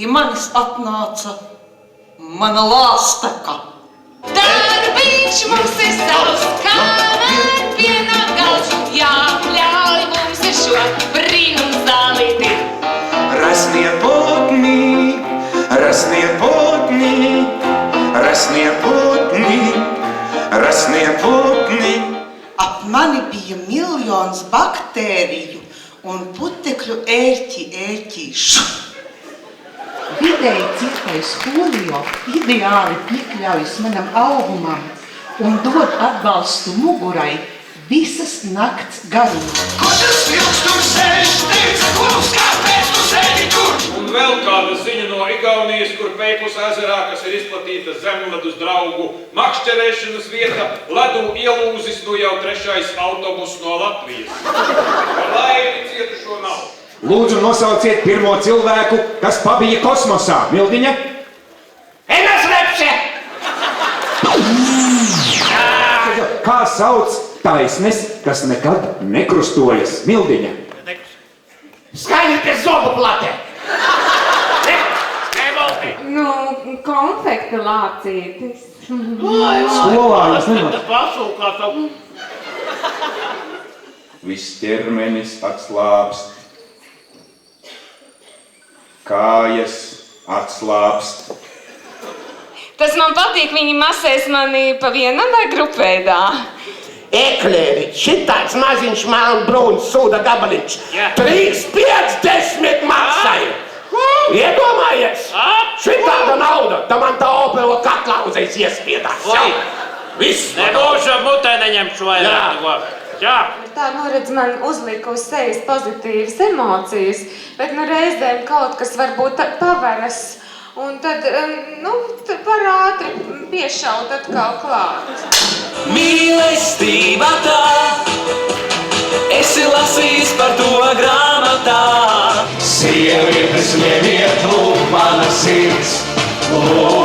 pie manis atnāca mana lāsteka. Darbiņš mums ir savs, kamēr pienāk gals, jāpļauj mums ir šo brīnums dalīti. Rasnie putni, rasnie putni, rasnie putni, rasnie putni. Ap mani bija miljons baktēriju un putekļu ērķīšu. Vidēji cirtais Julio ideāli piekļaujas manam augumam un dod atbalstu mugurai visas nakts garumā. Ko tas vilks tur sēž? Teica, kungs, kāpēc tu sēdi tur? Un vēl kāda ziņa no Igaunijas, kur Peipus ezerā, kas ir izplatīta zemledus draugu makšķerēšanas vieta, ledu ielūzis nu jau 3. autobus no Latvijas. Laimi cietušo nav. Lūdzu, nosauciet pirmo cilvēku, kas pabija kosmosā. Mildiņa? Enas Repše! Kā sauc taisnes, kas nekad nekrustojas? Mildiņa? Skaņi pie zobu platē! Nu, konfekta lācītis. Skolā jūs nemaz. Pasūkā tavu. Viss ķermenis atslāpst. Kājas atslāpst. Tas man patīk, viņi masēs mani pa vienam vai grupveidā. Ekleri, šitāds maziņš melnbrūns sūda gabaliņš. 3,50 maksāja. Iedomājies? Šitāda nauda, ta man tā Opela katlā uzreiz iespiedās. Viss. Nebūšu mutē neņemšu vairāk. Jā. Tā, redz, man uzlika uz sejas pozitīvas emocijas, bet reizēm kaut kas varbūt paveras, un tad, par ātri piešaut atkal klāt. Mīlestība tā, esi lasījis par to grāmatā. Sievietes ņemiet lūk mana sirds, lūk